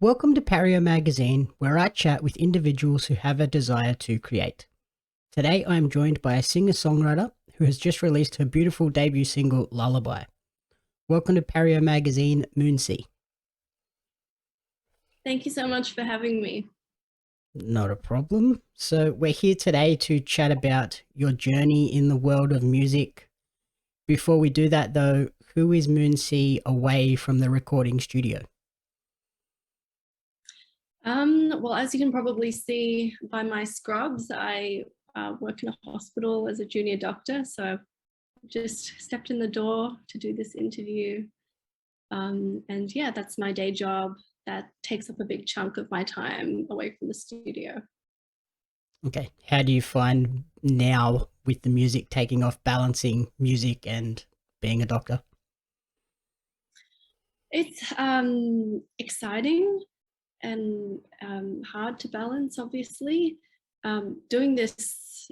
Welcome to Pario magazine, where I chat with individuals who have a desire to create. Today I am joined by a singer-songwriter who has just released her beautiful debut single, Lullaby. Welcome to Pario magazine, Moonsea. Thank you so much for having me. Not a problem. So we're here today to chat about your journey in the world of music. Before we do that though, who is Moonsea away from the recording studio? Well, as you can probably see by my scrubs, I work in a hospital as a junior doctor. So I've just stepped in the door to do this interview. And yeah, that's my day job. That takes up a big chunk of my time away from the studio. Okay. How do you find now with the music taking off, balancing music and being a doctor? It's exciting and hard to balance, obviously. Doing this,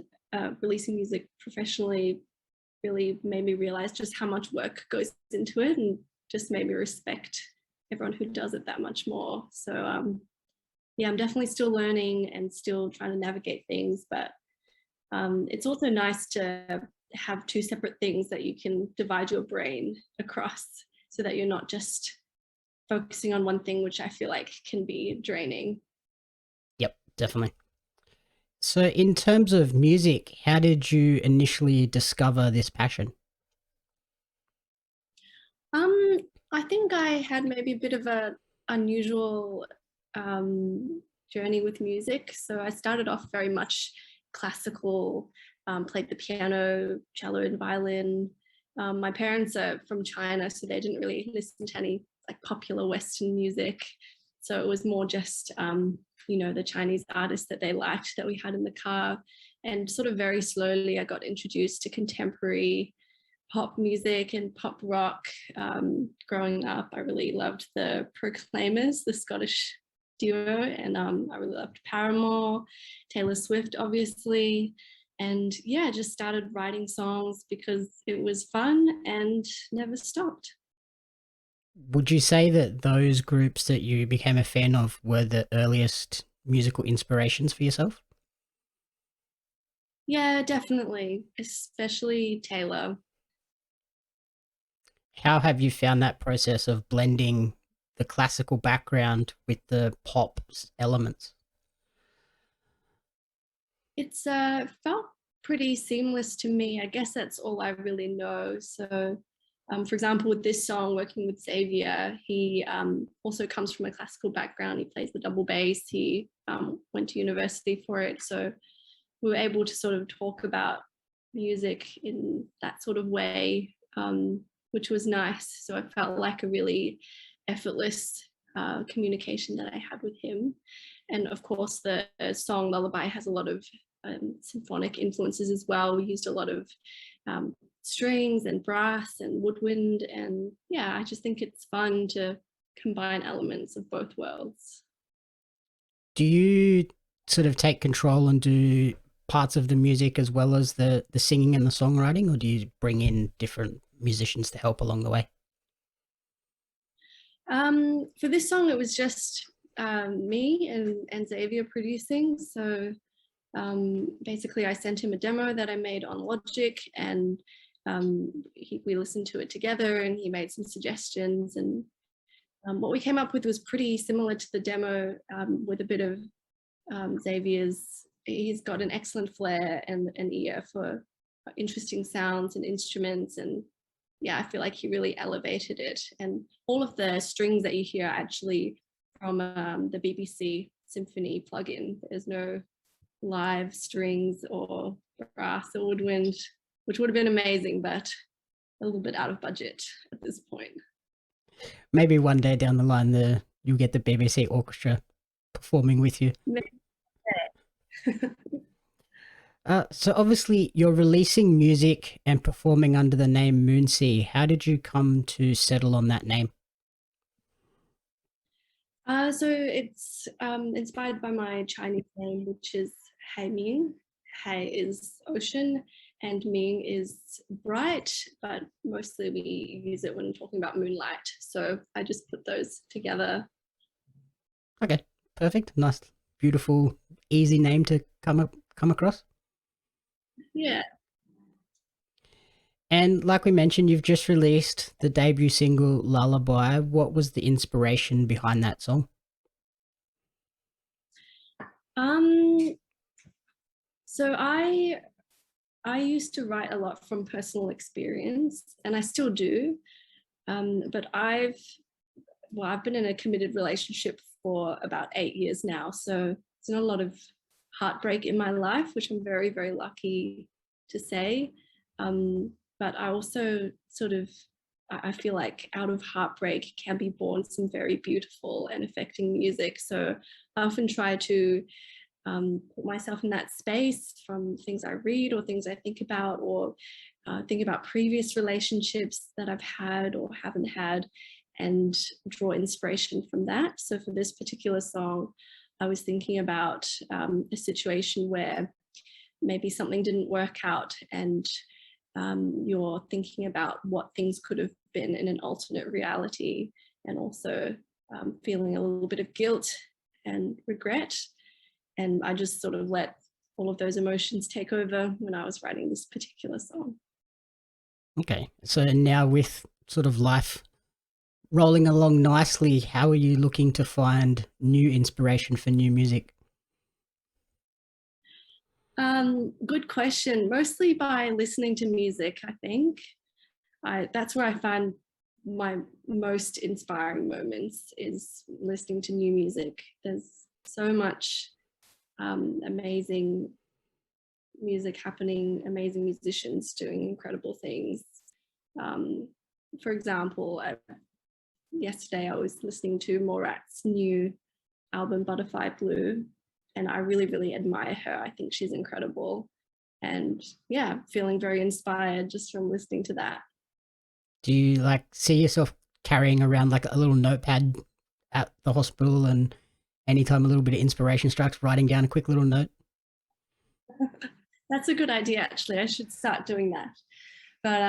releasing music professionally really made me realize just how much work goes into it and just made me respect everyone who does it that much more. So yeah, I'm definitely still learning and still trying to navigate things, but it's also nice to have two separate things that you can divide your brain across so that you're not just focusing on one thing, which I feel like can be draining. Yep, definitely. So in terms of music, how did you initially discover this passion? Um, I think I had maybe a bit of a unusual journey with music. So I started off very much classical, played the piano, cello, and violin. My parents are from China, so they didn't really listen to any like popular Western music. So it was more just the Chinese artists that they liked that we had in the car. And sort of very slowly, I got introduced to contemporary pop music and pop rock. Growing up, I really loved the Proclaimers, the Scottish duo, and I really loved Paramore, Taylor Swift, obviously. And yeah, just started writing songs because it was fun and never stopped. Would you say that those groups that you became a fan of were the earliest musical inspirations for yourself? Yeah, definitely, especially Taylor. How have you found that process of blending the classical background with the pop elements? It's felt pretty seamless to me. I guess that's all I really know. So, for example, with this song, working with Xavier, he also comes from a classical background. He plays the double bass. He went to university for it. So we were able to sort of talk about music in that sort of way, which was nice. So I felt like a really effortless communication that I had with him. And of course, the song Lullaby has a lot of symphonic influences as well. We used a lot of um, strings and brass and woodwind. And yeah, I just think it's fun to combine elements of both worlds. Do you sort of take control and do parts of the music as well as the singing and the songwriting, or do you bring in different musicians to help along the way? For this song, it was just me and Xavier producing. So basically, I sent him a demo that I made on Logic, and we listened to it together, and he made some suggestions. And what we came up with was pretty similar to the demo, with a bit of Xavier's. He's got an excellent flair and an ear for interesting sounds and instruments, and yeah, I feel like he really elevated it. And all of the strings that you hear are actually from the BBC Symphony plugin. There's no live strings or brass or woodwind, which would have been amazing, but a little bit out of budget at this point. Maybe one day down the line, you'll get the BBC orchestra performing with you. So obviously you're releasing music and performing under the name Moonsea. How did you come to settle on that name? So it's inspired by my Chinese name, which is Hai Ming. Hai is ocean, and Ming is bright, but mostly we use it when talking about moonlight. So I just put those together. Okay, perfect. Nice, beautiful, easy name to come across. Yeah. And like we mentioned, you've just released the debut single Lullaby. What was the inspiration behind that song? Um, so I used to write a lot from personal experience, and I still do. But I've been in a committed relationship for about 8 years now, so there's not a lot of heartbreak in my life, which I'm very, very lucky to say. But I also sort of I feel like out of heartbreak can be born some very beautiful and affecting music. So I often try to put myself in that space from things I read or things I think about, or think about previous relationships that I've had or haven't had, and draw inspiration from that. So for this particular song, I was thinking about a situation where maybe something didn't work out, and you're thinking about what things could have been in an alternate reality, and also feeling a little bit of guilt and regret. And I just sort of let all of those emotions take over when I was writing this particular song. Okay, so now with sort of life rolling along nicely, how are you looking to find new inspiration for new music? Good question. Mostly by listening to music, I think. That's where I find my most inspiring moments, is listening to new music. There's so much amazing music happening, amazing musicians doing incredible things. Um, for example, yesterday I was listening to Morat's new album Butterfly Blue, and I really, really admire her. I think she's incredible. And yeah, feeling very inspired just from listening to that. Do you like see yourself carrying around like a little notepad at the hospital and anytime a little bit of inspiration strikes, writing down a quick little note? That's a good idea, actually. I should start doing that. But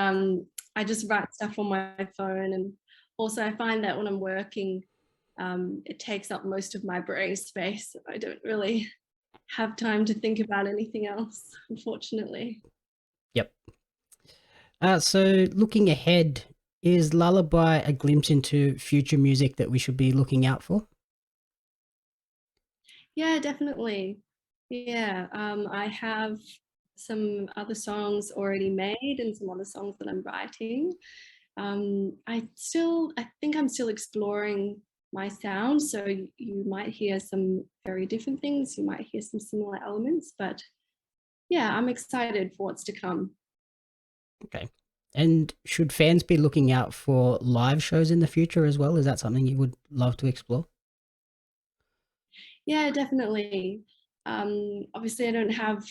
I just write stuff on my phone. And also, I find that when I'm working, it takes up most of my brain space. I don't really have time to think about anything else, unfortunately. Yep. So looking ahead, is Lullaby a glimpse into future music that we should be looking out for? Yeah, definitely. Yeah, I have some other songs already made and some other songs that I'm writing. I think I'm still exploring my sound, so you might hear some very different things. You might hear some similar elements, but yeah, I'm excited for what's to come. Okay. And should fans be looking out for live shows in the future as well? Is that something you would love to explore? Yeah, definitely. Obviously, I don't have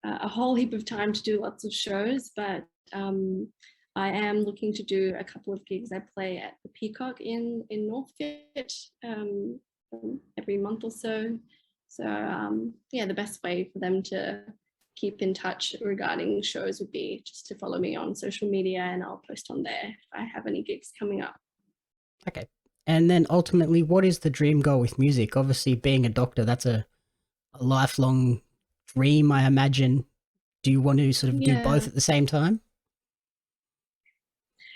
a whole heap of time to do lots of shows, but um, I am looking to do a couple of gigs. I play at the Peacock in Northcote every month or so. So yeah, the best way for them to keep in touch regarding shows would be just to follow me on social media, and I'll post on there if I have any gigs coming up. Okay. And then ultimately, what is the dream goal with music? Obviously, being a doctor, that's a lifelong dream, I imagine. Do you want to sort of do Yeah. both at the same time?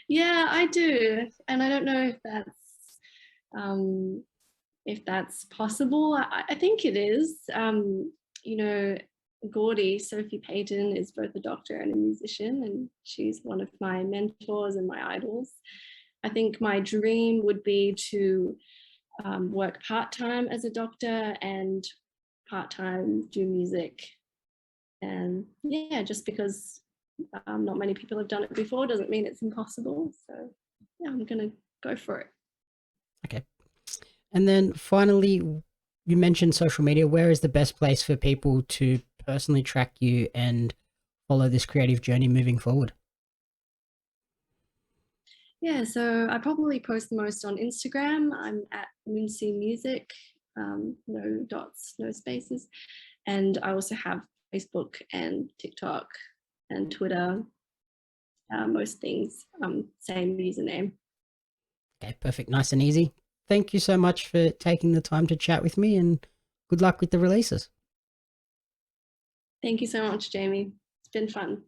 Yeah, I do. And I don't know um, if that's possible. I think it is. You know, Gordy, Sophie Payton, is both a doctor and a musician, and she's one of my mentors and my idols. I think my dream would be to work part-time as a doctor and part-time do music. And yeah, just because not many people have done it before doesn't mean it's impossible. So yeah, I'm gonna go for it. Okay. And then finally, you mentioned social media. Where is the best place for people to personally track you and follow this creative journey moving forward? Yeah, so I probably post the most on Instagram. I'm at Moonsea Music, no dots, no spaces. And I also have Facebook and TikTok and Twitter, most things, same username. Okay, perfect. Nice and easy. thank you so much for taking the time to chat with me, and good luck with the releases. Thank you so much, Jamie. It's been fun.